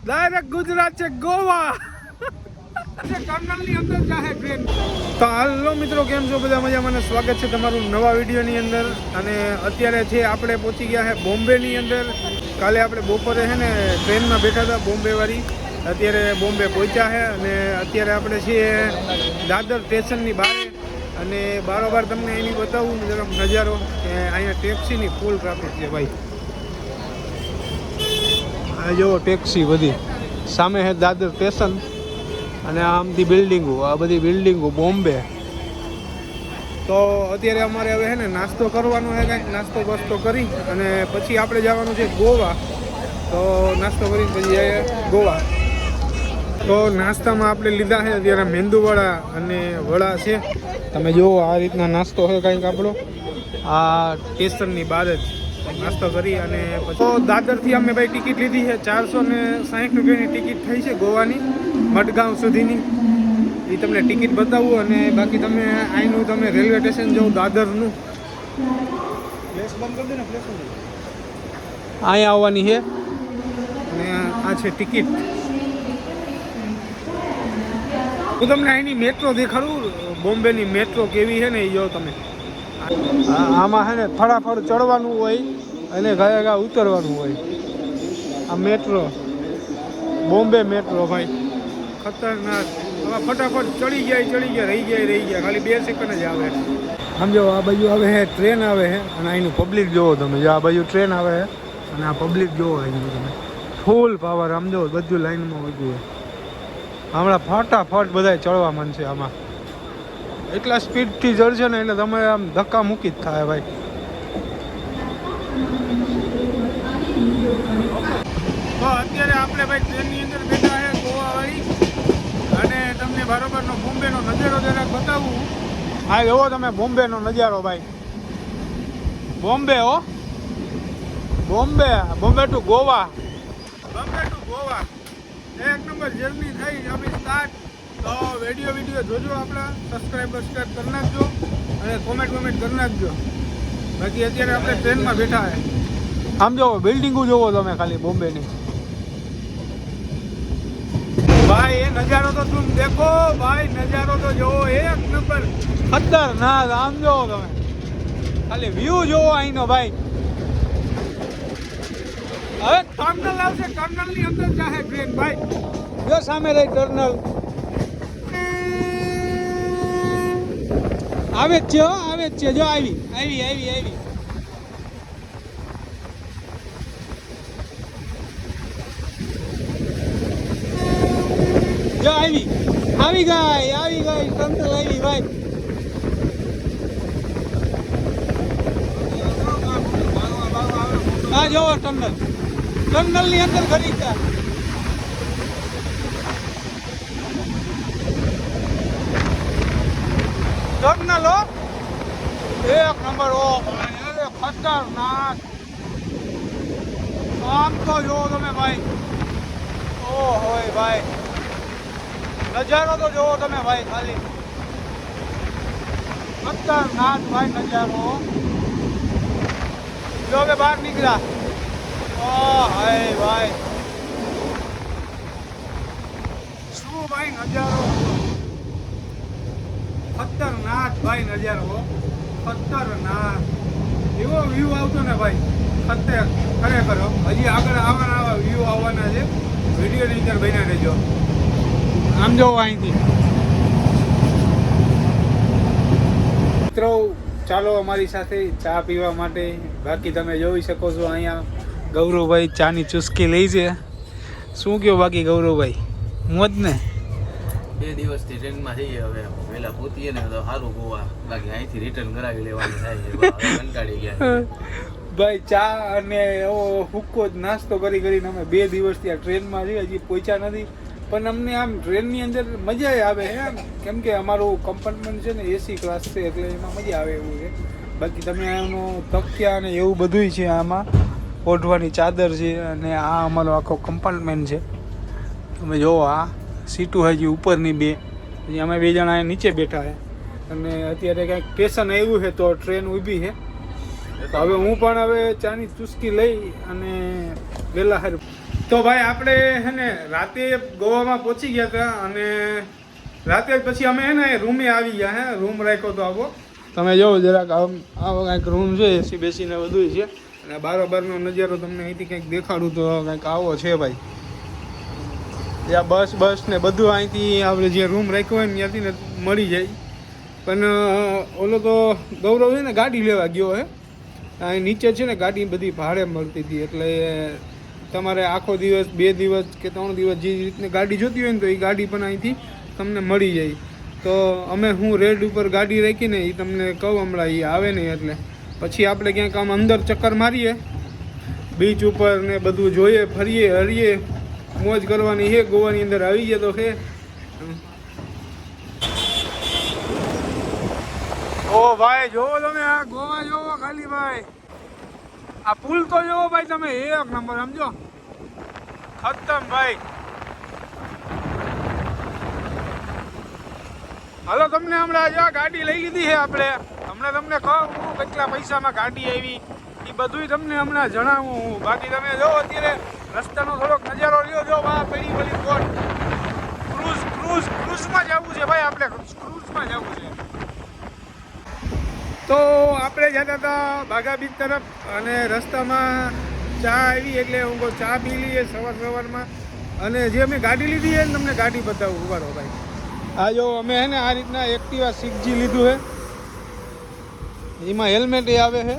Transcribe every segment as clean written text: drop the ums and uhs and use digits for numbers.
Direct Gujarat છે ગોવા કર્નલની અંદર જાહે ટ્રેન. તો હાલો મિત્રો, કેમ છો બધા? મજામાં. સ્વાગત છે તમારું નવા વિડીયોની અંદર. અને અત્યારે છે આપણે પહોંચી ગયા છે બોમ્બેની અંદર. કાલે આપણે બપોરે છે ને ટ્રેનમાં બેઠા હતા બોમ્બેવાળી. અત્યારે બોમ્બે પહોંચ્યા છે અને અત્યારે આપણે છીએ દાદર સ્ટેશનની બહાર. અને બારોબાર તમને એની બતાવું જરાક નજારો કે અહીંયા ટેક્સીની ફૂલ ટ્રાફિક છે ભાઈ. આ જો ટેક્સી બધી સામે છે દાદર સ્ટેશન અને આમથી બિલ્ડિંગો, આ બધી બિલ્ડિંગો બોમ્બે. તો અત્યારે અમારે હવે છે ને નાસ્તો કરવાનો છે, કંઈક નાસ્તો બસ્તો કરી અને પછી આપણે જવાનું છે ગોવા. તો નાસ્તો કરી પછી જઈએ ગોવા. તો નાસ્તામાં આપણે લીધા છે અત્યારે મેંદુવડા અને વડા છે. તમે જુઓ આ રીતના નાસ્તો છે કંઈક આપણો. આ સ્ટેશનની બહાર જ નાસ્તો કરી અને પછી દાદરથી અમે ભાઈ ટિકિટ લીધી છે 460 રૂપિયાની ટિકિટ થઈ છે ગોવાની મડગાંવ સુધીની. એ તમને ટિકિટ બતાવું અને બાકી તમે અહીંનું તમે રેલવે સ્ટેશન જાઓ દાદરનું. ફ્લેશ બંધ કરી દે ને, ફ્લેશ અહીંયા આવવાની છે અને આ છે ટિકિટ. હું તમને અહીંની મેટ્રો દેખાડું, બોમ્બેની મેટ્રો કેવી છે ને એ જો તમે. આમાં છે ને ફટાફટ ચડવાનું હોય અને ગયા ઉતરવાનું હોય. આ મેટ્રો બોમ્બે મેટ્રો ભાઈ ખતરનાક. હવે ફટાફટ ચડી જાય રહી જાય ખાલી 2 સેકન્ડ જ આવે. સમજો આ બાજુ આવે છે ટ્રેન આવે છે અને અહીંનું પબ્લિક જોવો તમે. જો આ બાજુ ટ્રેન આવે છે અને આ પબ્લિક જોવો અહીંનું તમે. ફૂલ પાવર સમજો, બધું લાઈનમાં વધ્યું. હમણાં ફટાફટ બધા ચડવા માંડશે આમાં. એટલા સ્પીડથી ચડશે ને એટલે તમે આમ ધક્કા મૂકી જ થાય ભાઈ. તો અત્યારે આપણે ભાઈ ટ્રેનની અંદર બેઠા છે ગોવાવાળી અને તમને બરોબરનો બોમ્બેનો નજારો જરાક બતાવું. હા એવો તમે બોમ્બેનો નજારો ભાઈ. બોમ્બે બોમ્બે ટુ ગોવા. એક નંબર જર્ની થઈ આપણી સ્ટાર્ટ. તો વિડીયો જોજો, આપણા સબસ્ક્રાઈબ કરી નાખજો અને કોમેન્ટ કરી નાખજો. બાકી અત્યારે આપણે ટ્રેનમાં બેઠા છે. આમ જોવો બિલ્ડિંગો જોવો તમે ખાલી બોમ્બેની. ભાઈ એ નજારો તો તું દેખો ભાઈ, નજારો તો જોવો એક નંબર ખતરનાક. આમ જોવો તમે ખાલી વ્યૂ જોવો અહીંનો ભાઈ. હવે ટર્નલ આવશે, ટર્નલની અંદર જાહે ટ્રેન ભાઈ. જો સામે રહી ટર્નલ આવે જ છે જો આવી. જો આવી ગઈ ટર્નલ આવી ભાઈ. હા જોવો ટર્નલની અંદર ખરી ગયા. ટર્નલ એક નંબર. ખતરનાક. આમ તો જોવો તમે ભાઈ. હોય ભાઈ, નજારો તો જોવો તમે ભાઈ ખાલી. ખતરનાક ભાઈ નજારો. જો હવે બહાર નીકળ્યા. હાય ભાઈ, શું ભાઈ નજારો. ખતરનાક ભાઈ નજારો. ખતરનાક એવો વ્યૂ આવતો ને ભાઈ. ખરેખર હજી આગળ આવા વ્યૂ આવવાના છે. વિડીયોની અંદર બન્યા રહેજો. આમ જોવો અહીંથી. મિત્રો ચાલો અમારી સાથે ચા પીવા માટે. બાકી તમે જોઈ શકો છો અહીંયા ગૌરવભાઈ ચાની ચુસ્કી લઈ છે. શું કહો બાકી ગૌરવભાઈ? મોજ ને? 2 દિવસથી ટ્રેનમાં જઈએ, હવે વહેલા પહોંચીએ ને તો સારું ગોવા. બાકી અહીંથી રિટર્ન કરાવી લેવાનું થાય. કંટાળી ગયા ભાઈ. ચા અને એવો હુક્કો જ નાસ્તો કરીને અમે 2 દિવસથી આ ટ્રેનમાં છીએ, હજી પહોંચ્યા નથી. પણ અમને આમ ટ્રેનની અંદર મજા આવે છે કેમ કે અમારું કમ્પાર્ટમેન્ટ છે ને AC ક્લાસ છે એટલે એમાં મજા આવે એવું છે. બાકી તમે એનું તકિયા અને એવું બધું છે, આમાં ઓઢવાની ચાદર છે અને આ અમારો આખો કમ્પાર્ટમેન્ટ છે. તમે જુઓ આ સીટું હજી ઉપરની 2, પછી અમે 2 જણા નીચે બેઠા છે અને અત્યારે કંઈક સ્ટેશન આવ્યું છે તો ટ્રેન ઊભી છે. તો હવે હું પણ હવે ચાની ચુસ્કી લઈ અને વહેલા હાર તો ભાઈ આપણે હે ને રાતે ગોવામાં પહોંચી ગયા હતા અને રાતે પછી અમે હે ને રૂમે આવી ગયા હે રૂમ રાખ્યો તો આવો તમે જોવો જરાક આવો કાંઈક રૂમ છે એસી બેસીને બધું છે અને બારોબારનો નજારો તમને અહીંથી કંઈક દેખાડું તો કંઈક આવો છે ભાઈ જ્યાં બસ ને બધું અહીંથી આપણે જે રૂમ રાખ્યો હોય ને ત્યાંથી ને મળી જાય પણ ઓલો તો ગૌરવ છે ને ગાડી લેવા ગયો હે અહીં નીચે છે ને ગાડી બધી ભાડે મળતી હતી એટલે તમારે આખો દિવસ 2 દિવસ કે 3 દિવસ જે રીતની ગાડી જોતી હોય ને તો એ ગાડી પણ અહીંથી તમને મળી જાય તો અમે હું રેડ ઉપર ગાડી રાખીને એ તમને કહું હમણાં એ આવે નહીં એટલે પછી આપણે ક્યાંક આમ અંદર ચક્કર મારીએ બીચ ઉપર ને બધું જોઈએ ફરીએ હરીએ મોજ કરવાની છે ગોવાની અંદર આવી ગયા તો છે ઓ ભાઈ જોવો તમે આ ગોવા જોવો ખાલી ભાઈ આ પુલ તો જોવો ભાઈ તમે એક નંબર સમજો ખતમ ભાઈ હાલો તમને હમણાં જો ગાડી લઈ લીધી છે આપણે હમણાં તમને કહું કેટલા પૈસામાં ગાડી આવી એ બધું તમને હમણાં જણાવું હું બાકી તમે જો અત્યારે રસ્તાનો થોડોક નજારો લ્યો જો વાહ પેલી પેલી બોટ ક્રૂઝમાં જવું છે ભાઈ આપણે ક્રૂઝમાં જવું છે તો આપણે જતા હતા બાઘા બીચ તરફ અને રસ્તામાં ચા આવી એટલે હું કહું ચા પી લઈએ સવારમાં અને જે અમે ગાડી લીધી છે ને તમને ગાડી બતાવું ઉભારો ભાઈ આ જો અમે હે ને આ રીતના એક્ટિવા 6G લીધું છે એમાં હેલ્મેટ એ આવે છે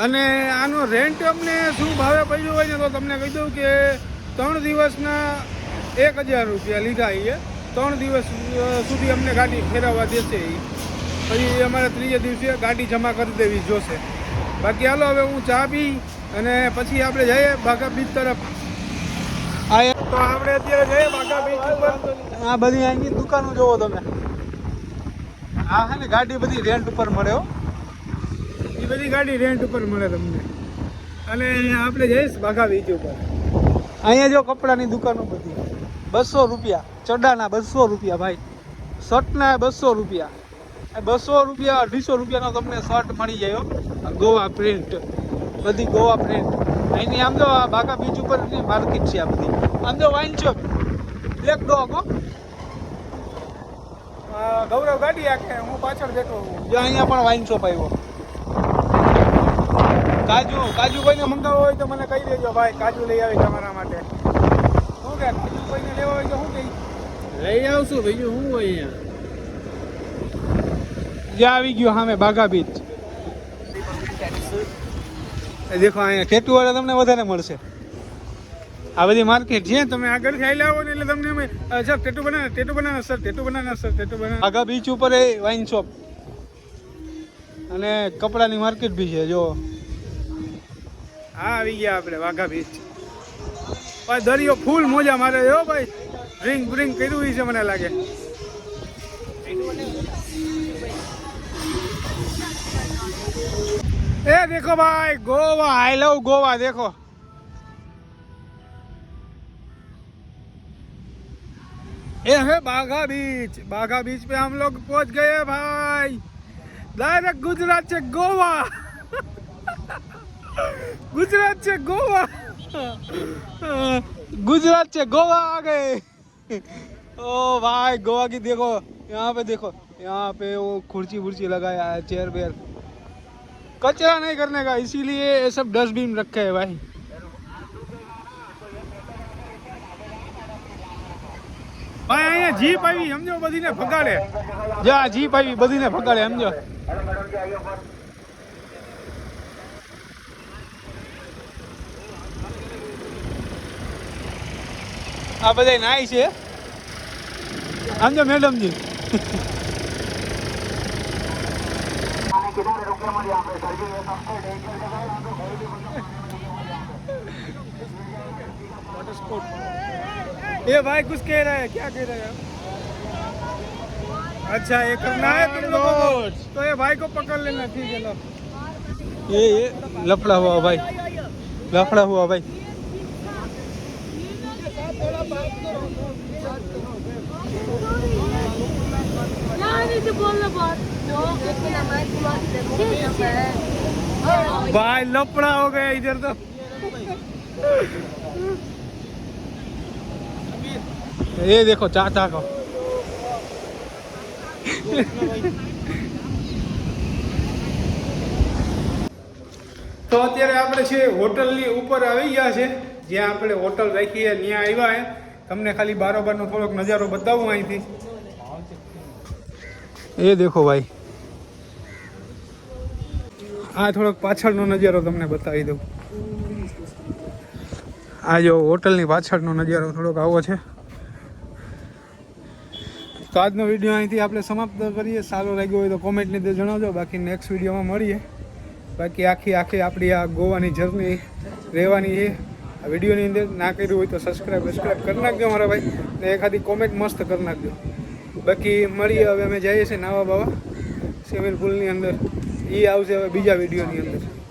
અને આનો રેન્ટ અમને શું ભાવે પડ્યો હોય ને તો તમને કહી દઉં કે 3 દિવસના 1000 રૂપિયા લીધા એ 3 દિવસ સુધી અમને ગાડી ફેરવવા દેશે એ પછી અમારે 3 દિવસે ગાડી જમા કરી દેવી જોશે બાકી હાલો હવે હું ચા પી અને પછી આપણે જઈએ બાઘા બીચ તરફ તો આપણે અત્યારે જઈએ બાઘા બીચ ઉપર આ બધી અહીંની દુકાનો જોવો તમે આ છે ને ગાડી બધી રેન્ટ ઉપર મળે હો એ બધી ગાડી રેન્ટ ઉપર મળે તમને અને આપણે જઈશ બાઘા બીચ ઉપર અહીંયા જો કપડાની દુકાનો બધી 200 રૂપિયા ચડાના 200 રૂપિયા ભાઈ શર્ટના 200 રૂપિયા 200 રૂપિયા 250 રૂપિયાનો તમને શર્ટ મળી જાય ગોવા પ્રિન્ટ બધી ગોવા પ્રિન્ટ અહીંની આમ જો બાઘા બીચ ઉપર માર્કેટ છે આ બધી આમ જો વાઇન શોપ બ્લેક ડોગ હો ગૌરવ ગાડી આખે હું પાછળ બેઠો જો અહીંયા પણ વાઇન શોપ આવ્યો કાજુ કોઈને મંગાવવો હોય તો મને કહી દેજો ભાઈ કાજુ લઈ આવી તમારા માટે શું કે કાજુ કોઈને લેવા હોય તો શું કહી લઈ આવશું બીજું શું હોય અહીંયા જ્યાં આવી ગયો સામે બાઘા બીચ દેખો અહીંયા ટેટુ વાળા તમને વધારે મળશે આ બધી માર્કેટ છે તમે આગળથી આવી આવો ને એટલે તમને અમે સર ટેટુ બનાના સર બાઘા બીચ ઉપર એ વાઇન શોપ અને કપડાની માર્કેટ બી છે જો હા આવી ગયા આપણે બાઘા બીચ ભાઈ દરિયો ફૂલ મોજા મારે હો ભાઈ ડ્રિંક કર્યું છે મને લાગે ए देखो भाई गोवा आई लव गोवा देखो ये है बाघा बीच पे हम लोग पहुंच गए भाई डायरेक्ट गुजरात से गोवा गुजरात से गोवा आ गए ओ भाई गोवा की देखो यहाँ पे वो कुर्सी लगाया है चेयर वेयर कचरा नहीं करने का इसीलिए ये सब डस्टबिन रखे है भाई भाई અહીંયા જીપ આવી સમજો બધીને ભગાડે જા જીપ આવી બધીને ભગાડે સમજો આ બધા નાઈ છે સમજો મેડમજી ये भाई कुछ कह रहा है क्या कह रहे हैं अच्छा ये करना है तुम लोगों को तो ये भाई को पकड़ लेना ठीक है लो ये लफड़ा हुआ भाई भाई लफड़ा हो गया इधर तो ये देखो चाचा को તો અત્યારે આપણે છે હોટલની ઉપર આવી ગયા છે જ્યાં આપણે હોટલ રાખી છે ત્યાં આવ્યા હે તમને ખાલી બારોબારનો થોડોક નજારો બતાવું અહીંથી એ દેખો ભાઈ આ થોડોક પાછળનો નજારો તમને બતાવી દઉં આ જો હોટલની પાછળનો નજારો થોડોક આવો છે તો આજનો વિડીયો અહીંથી આપણે સમાપ્ત કરીએ સારો લાગ્યો હોય તો કોમેન્ટની અંદર જણાવજો બાકી નેક્સ્ટ વિડીયોમાં મળીએ બાકી આખી આપણી આ ગોવાની જર્ની રહેવાની છે આ વિડીયોની અંદર ના કર્યું હોય તો સબસ્ક્રાઈબ કરી નાખજો મારા ભાઈ ને એખાદી કોમેન્ટ મસ્ત કરી નાખજો બાકી મળીએ હવે અમે જઈએ છીએ નાવા બાવા સ્વિમિંગ પુલની અંદર એ આવશે હવે બીજા વિડીયોની અંદર